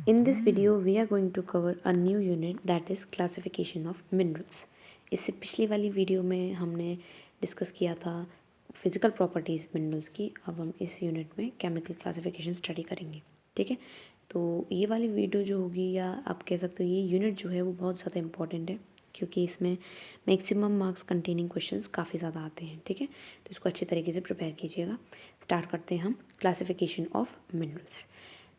In this video, we are going to cover a new unit that is classification of minerals. इससे पिछली वाली video में हमने discuss किया था फिज़िकल प्रॉपर्टीज़ मिनरल्स की। अब हम इस यूनिट में केमिकल क्लासिफिकेशन स्टडी करेंगे। ठीक है, तो ये वाली वीडियो जो होगी, या आप कह सकते हो ये यूनिट जो है वो बहुत ज़्यादा इंपॉर्टेंट है, क्योंकि इसमें मैक्सिमम मार्क्स कंटेनिंग क्वेश्चंस काफ़ी ज़्यादा आते हैं। ठीक है, तो इसको अच्छे तरीके से प्रिपेयर कीजिएगा। स्टार्ट करते हैं हम classification of minerals.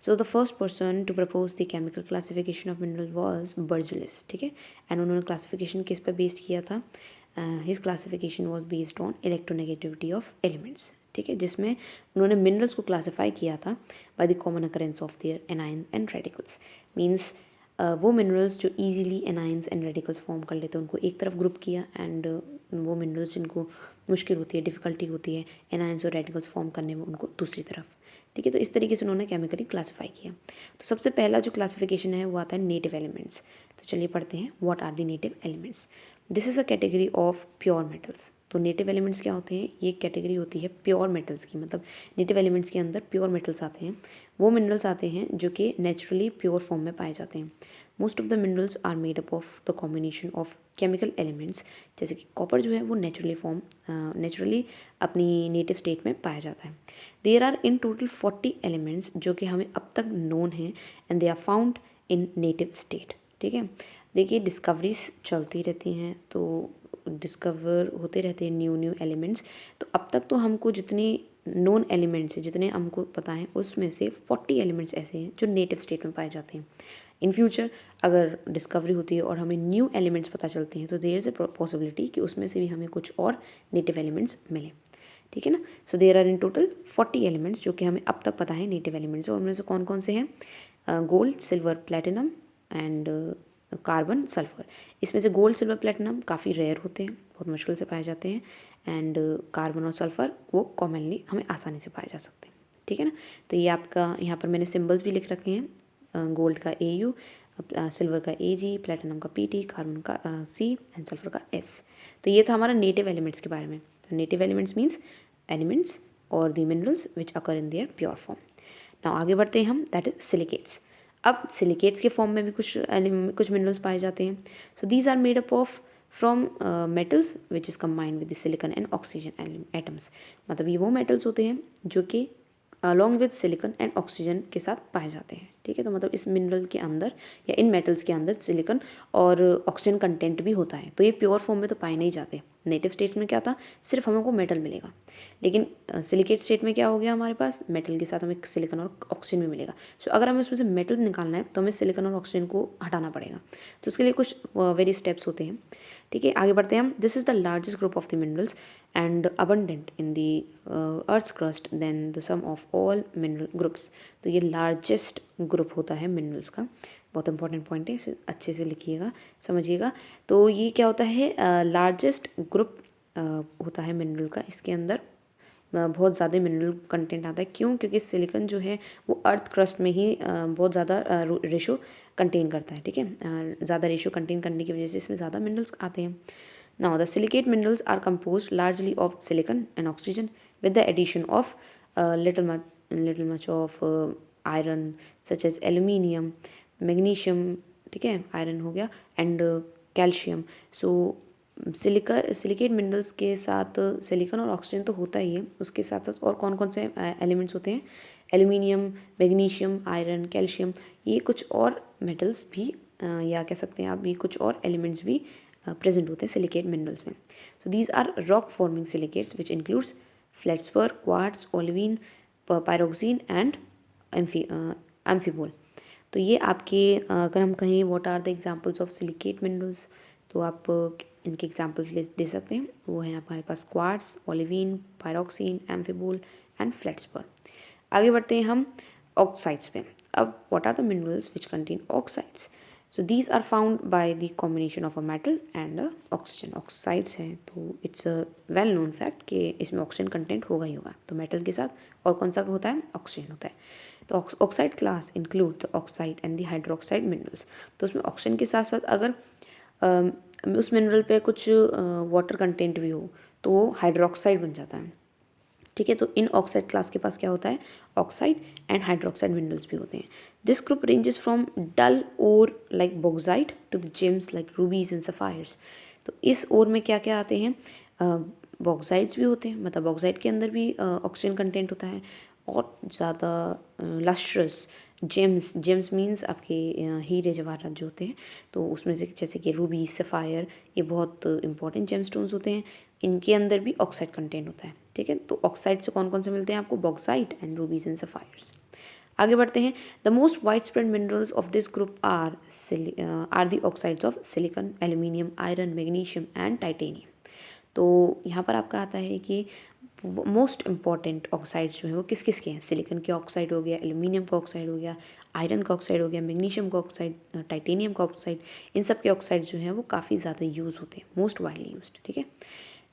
So the first person to propose the chemical classification of mineral was Berzelius, ठीक है, एंड उन्होंने क्लासिफिकेशन किस पर बेस्ड किया था? His classification was based on electronegativity of elements, ठीक है, जिसमें उन्होंने मिनरल्स को क्लासीफाई किया था by the common occurrence of their A9 and radicals. Means वो मिनरल्स जो easily anions and radicals form कर लेते हैं उनको एक तरफ ग्रुप किया, एंड वो मिनरल्स जिनको मुश्किल होती है, डिफ़िकल्टी होती है एनाइंस और रेडिकल्स फॉर्म करने में, उनको दूसरी तरफ। ठीक है, तो इस तरीके से उन्होंने केमिकली क्लासीफाई किया। तो सबसे पहला जो क्लासिफिकेशन है वो आता है नेटिव एलिमेंट्स। तो चलिए पढ़ते हैं, what are the native elements. This is a category of pure metals. तो नेटिव एलिमेंट्स क्या होते हैं? ये कैटेगरी होती है प्योर मेटल्स की, मतलब नेटिव एलिमेंट्स के अंदर प्योर मेटल्स आते हैं, वो मिनरल्स आते हैं जो कि नेचुरली प्योर फॉर्म में पाए जाते हैं। Most of the minerals are made up of the combination of chemical elements. जैसे कि कॉपर जो है वो नेचुरली अपनी नेटिव स्टेट में पाया जाता है। There are in total 40 elements जो कि हमें अब तक नोन हैं, and they are found in native state. ठीक है, देखिए डिस्कवरीज चलती रहती हैं, तो डिस्कवर होते रहते हैं न्यू एलिमेंट्स। तो अब तक तो हमको जितनी नोन एलिमेंट्स हैं, जितने हमको पता है, उसमें से 40 एलिमेंट्स ऐसे हैं जो नेटिव स्टेट में पाए जाते हैं। इन फ्यूचर अगर डिस्कवरी होती है और हमें न्यू एलिमेंट्स पता चलते हैं, तो देयर इज़ अ पॉसिबिलिटी कि उसमें से भी हमें कुछ और नेटिव एलिमेंट्स मिले। ठीक है ना। So there are in total 40 elements जो कि हमें अब तक पता है नेटिव एलिमेंट्स। और उनमें से कौन कौन से हैं? Gold, silver, platinum and carbon, sulphur. इसमें से गोल्ड, सिल्वर, प्लेटिनम काफ़ी रेयर होते हैं, बहुत मुश्किल से पाए जाते हैं, एंड कार्बन और सल्फर वो कॉमनली हमें आसानी से पाए जा सकते हैं। ठीक है ना। तो ये आपका यहाँ पर मैंने सिम्बल्स भी लिख रखे हैं, गोल्ड का AU, सिल्वर का AG, प्लेटिनम का PT, कार्बन का C एंड सल्फर का S। तो ये था हमारा नेटिव एलिमेंट्स के बारे में। तो नेटिव एलिमेंट्स मीन्स एलिमेंट्स और the minerals which occur in their pure form. Now आगे बढ़ते हैं हम, दैट इज सिलिकेट्स। अब सिलिकेट्स के फॉर्म में भी कुछ मिनरल्स पाए जाते हैं। So these are made up of from metals which is combined with the silicon and oxygen atoms. मतलब ये वो मेटल्स होते हैं जो कि along with silicon and oxygen के साथ पाए जाते हैं। ठीक है, तो मतलब इस मिनरल के अंदर या इन मेटल्स के अंदर सिलिकॉन और ऑक्सीजन कंटेंट भी होता है। तो ये प्योर फॉर्म में तो पाए नहीं जाते। नेटिव स्टेट्स में क्या था? सिर्फ हमको मेटल मिलेगा, लेकिन सिलिकेट स्टेट में क्या हो गया? हमारे पास मेटल के साथ हमें सिलिकॉन और ऑक्सीजन भी मिलेगा। सो अगर हमें उसमें से मेटल निकालना है तो हमें सिलिकॉन और ऑक्सीजन को हटाना पड़ेगा। तो उसके लिए कुछ वेरी स्टेप्स होते हैं। ठीक है, आगे बढ़ते हैं हम। This is the largest group of the minerals and abundant in the earth's crust than the sum of all mineral groups. तो ये लार्जेस्ट ग्रुप होता है मिनरल्स का। बहुत इंपॉर्टेंट पॉइंट है, इसे अच्छे से लिखिएगा, समझिएगा। तो ये क्या होता है? लार्जेस्ट ग्रुप होता है मिनरल का। इसके अंदर बहुत ज़्यादा मिनरल कंटेंट आता है। क्यों? क्योंकि सिलिकॉन जो है वो अर्थ क्रस्ट में ही बहुत ज़्यादा रेशो कंटेन करता है। ठीक है, ज़्यादा रेशो कंटेन करने की वजह से इसमें ज़्यादा मिनरल्स आते हैं। Now the silicate minerals are compose largely of silicon and oxygen with the addition of little much of iron such as aluminium, magnesium, ठीक है, आयरन हो गया, and calcium. So silicate minerals के साथ सिलिकॉन और oxygen तो होता ही है, उसके साथ साथ और कौन कौन से एलिमेंट्स होते हैं? एल्यूमिनियम, मैग्नीशियम, आयरन, कैल्शियम, ये कुछ और मेटल्स भी या कह सकते हैं आप ये कुछ और एलिमेंट्स भी प्रेजेंट होते हैं सिलिकेट मिनरल्स में। So these are rock forming silicates which includes feldspar, quartz, olivine, pyroxene and amphibole. तो ये आपके अगर हम कहें what are the examples of silicate minerals, तो आप इनके एग्जांपल्स दे सकते हैं। वो हैं हमारे पास quartz, olivine, pyroxene, amphibole and feldspar. आगे बढ़ते हैं हम ऑक्साइड्स पे। अब what are the minerals which contain oxides? So these are found by the combination of a metal and oxygen. Oxides हैं तो it's a well known fact कि इसमें ऑक्सीजन कंटेंट होगा ही होगा। तो मेटल के साथ और कौन सा होता है? ऑक्सीजन होता है। तो oxide class include the oxide and the hydroxide minerals. तो उसमें ऑक्सीजन के साथ साथ अगर उस मिनरल पे कुछ वाटर कंटेंट भी हो तो वो हाइड्रोक्साइड बन जाता है। ठीक है। तो इन ऑक्साइड क्लास के पास क्या होता है, ऑक्साइड एंड हाइड्रोक्साइड मिनरल्स भी होते हैं। This group ranges from dull ore like bauxite to the gems like rubies and sapphires. तो इस ओर में क्या क्या आते हैं, बॉक्साइड्स भी होते हैं, मतलब बॉक्साइट के अंदर भी ऑक्सीजन कंटेंट होता है, और ज़्यादा लस्ट्रस जेम्स, जेम्स मीन्स आपके हीरे जवाहरात जो होते हैं, तो उसमें से जैसे कि रूबी, सफ़ायर, ये बहुत इंपॉर्टेंट जेम स्टोन्स होते हैं, इनके अंदर भी ऑक्साइड कंटेंट होता है। ठीक है, तो ऑक्साइड से कौन कौन से मिलते हैं आपको, bauxite and rubies and sapphires. आगे बढ़ते हैं। The most widespread minerals of this group are the oxides of silicon, aluminium, iron, magnesium and titanium. तो यहाँ पर आपका आता है कि मोस्ट इम्पॉर्टेंट ऑक्साइड्स जो हैं वो किस किस के हैं, सिलिकॉन के ऑक्साइड हो गया, एल्यूमिनियम का ऑक्साइड हो गया, आयरन का ऑक्साइड हो गया, मैग्नीशियम का ऑक्साइड, टाइटेनियम का ऑक्साइड, इन सब के ऑक्साइड्स जो हैं वो काफ़ी ज़्यादा यूज़ होते हैं, मोस्ट वाइडली यूज्ड। ठीक है,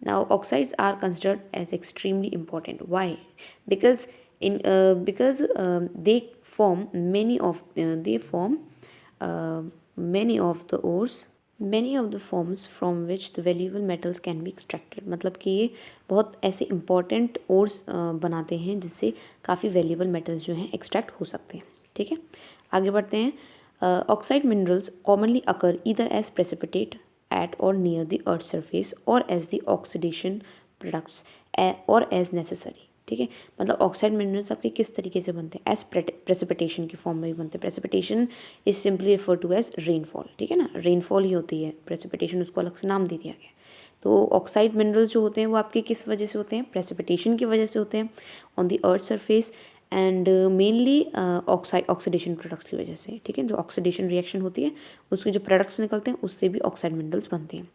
now oxides are considered as extremely important, why, because they form many of many of the forms from which the valuable metals can be extracted। मतलब कि ये बहुत ऐसे इंपॉर्टेंट ओर्स बनाते हैं जिससे काफ़ी वैल्यूबल मेटल्स जो हैं एक्सट्रैक्ट हो सकते हैं। ठीक है, आगे बढ़ते हैं। ऑक्साइड मिनरल्स कॉमनली अकर ईदर एज प्रेसिपिटेट एट और नियर द अर्थ सरफेस और एज द ऑक्सीडेशन प्रोडक्ट्स और एज नेसेसरी। ठीक है, मतलब ऑक्साइड मिनरल्स आपके किस तरीके से बनते हैं, एज प्रेसिपिटेशन के फॉर्म में भी बनते हैं। Precipitation is simply refer to as rainfall. ठीक है ना, रेनफॉल ही होती है, प्रेसिपिटेशन उसको अलग से नाम दे दिया गया। तो ऑक्साइड मिनरल्स जो होते हैं वो आपके किस वजह से होते हैं, प्रेसिपिटेशन की वजह से होते हैं on the earth surface and mainly oxidation products की वजह से। ठीक है, जो ऑक्सीडेशन रिएक्शन होती है उसके जो प्रोडक्ट्स निकलते हैं उससे भी ऑक्साइड मिनरल्स बनते हैं।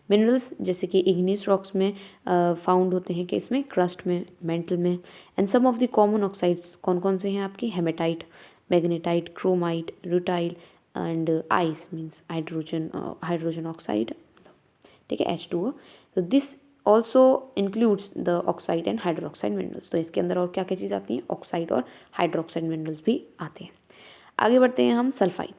मिनरल्स जैसे कि इग्नियस रॉक्स में फाउंड होते हैं, कि इसमें क्रस्ट में, मेंटल में। And some of the common oxides कौन कौन से हैं आपकी, hematite, magnetite, chromite, rutile and ice means hydrogen oxide. ठीक है, H2O। तो this also includes the oxide and hydroxide minerals. तो इसके अंदर और क्या क्या चीज़ आती हैं, ऑक्साइड और हाइड्रोक्साइड मिनरल्स भी आते हैं। आगे बढ़ते हैं हम, sulphide.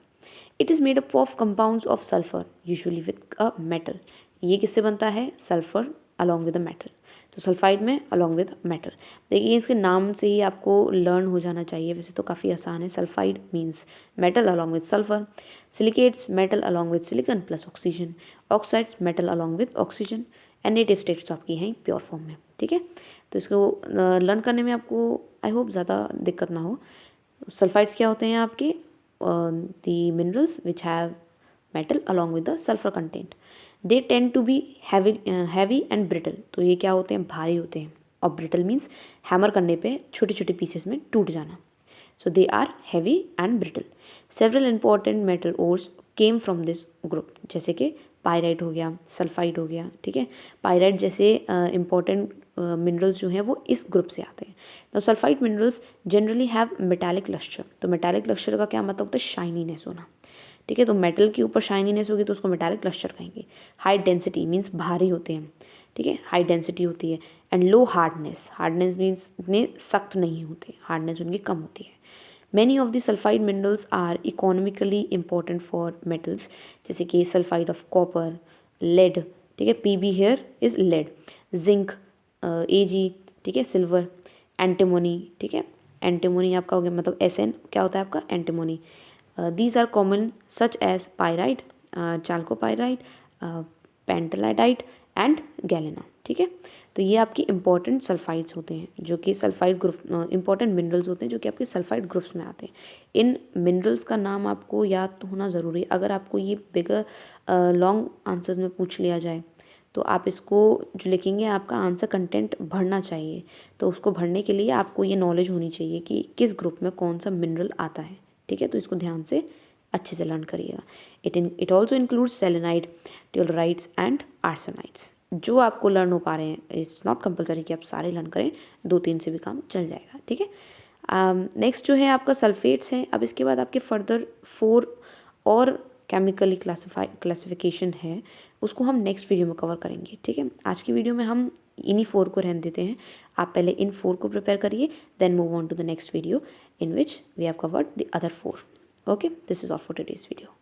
It is made up of compounds of sulphur usually with a metal. ये किससे बनता है, sulphur along with a metal. तो सल्फाइड में अलॉन्ग विद मेटल। देखिए इसके नाम से ही आपको लर्न हो जाना चाहिए, वैसे तो काफ़ी आसान है। Sulphide means metal along with sulphur, silicates metal along with silicon plus oxygen, oxides metal along with oxygen, and native states तो आपकी हैं प्योर फॉर्म में। ठीक है, तो इसको लर्न करने में आपको आई होप ज़्यादा दिक्कत ना हो। सल्फाइड्स क्या होते हैं आपके, the minerals which have metal along with the sulphur content. They tend to be heavy and brittle. तो ये क्या होते हैं, भारी होते हैं, और ब्रिटल मीन्स हैमर करने पे छोटे छोटे पीसेस में टूट जाना। So they are heavy and brittle. Several important metal ores came from this group, जैसे कि पायराइट हो गया, सल्फाइड हो गया। ठीक है, पायराइट जैसे इंपॉर्टेंट मिनरल्स जो हैं वो इस ग्रुप से आते हैं। तो sulphide minerals generally have metallic lustre. तो मेटालिक लस्टर का क्या मतलब होता है, शाइनीनेस होना। ठीक है, तो मेटल के ऊपर शाइनीनेस होगी तो उसको मेटालिक लस्टर कहेंगे। हाई डेंसिटी मीन्स भारी होते हैं। ठीक है, हाई डेंसिटी होती है। And low hardness, hardness means इतने सख्त नहीं होते, हार्डनेस उनकी कम होती है। Many of the sulphide minerals are economically important for metals, जैसे कि सल्फाइड ऑफ कॉपर, लेड। ठीक है, P B here is lead, zinc, A G. ठीक है, सिल्वर, एंटीमोनी। ठीक है, एंटीमोनी आपका हो गया, मतलब SN क्या होता है आपका, antimony. These are common such as pyrite, chalcopyrite, pentlandite and galena. ठीक है, तो ये आपकी इंपॉर्टेंट सल्फाइड्स होते हैं, जो कि सल्फाइड ग्रुप, इंपॉर्टेंट मिनरल्स होते हैं जो कि आपके सल्फाइड ग्रुप्स में आते हैं। इन मिनरल्स का नाम आपको याद तो होना ज़रूरी है। अगर आपको ये बिगर लॉन्ग आंसर्स में पूछ लिया जाए तो आप इसको जो लिखेंगे आपका आंसर कंटेंट भरना चाहिए। तो उसको भरने के लिए आपको ये नॉलेज होनी चाहिए कि किस ग्रुप में कौन सा मिनरल आता है। ठीक है, तो इसको ध्यान से अच्छे से लर्न करिएगा। It also includes selenide, tellurides and arsenides. जो आपको लर्न हो पा रहे हैं, इट्स नॉट कंपलसरी कि आप सारे लर्न करें, 2-3 से भी काम चल जाएगा। ठीक है, नेक्स्ट जो है आपका सल्फेट्स है। अब इसके बाद आपके फर्दर 4 और केमिकली क्लासिफिकेशन है, उसको हम नेक्स्ट वीडियो में कवर करेंगे। ठीक है, आज की वीडियो में हम इन्हीं 4 को रहने देते हैं। आप पहले इन 4 को प्रिपेयर करिए, then move on to the next video in which we have covered the other 4. Okay, this is all for today's video.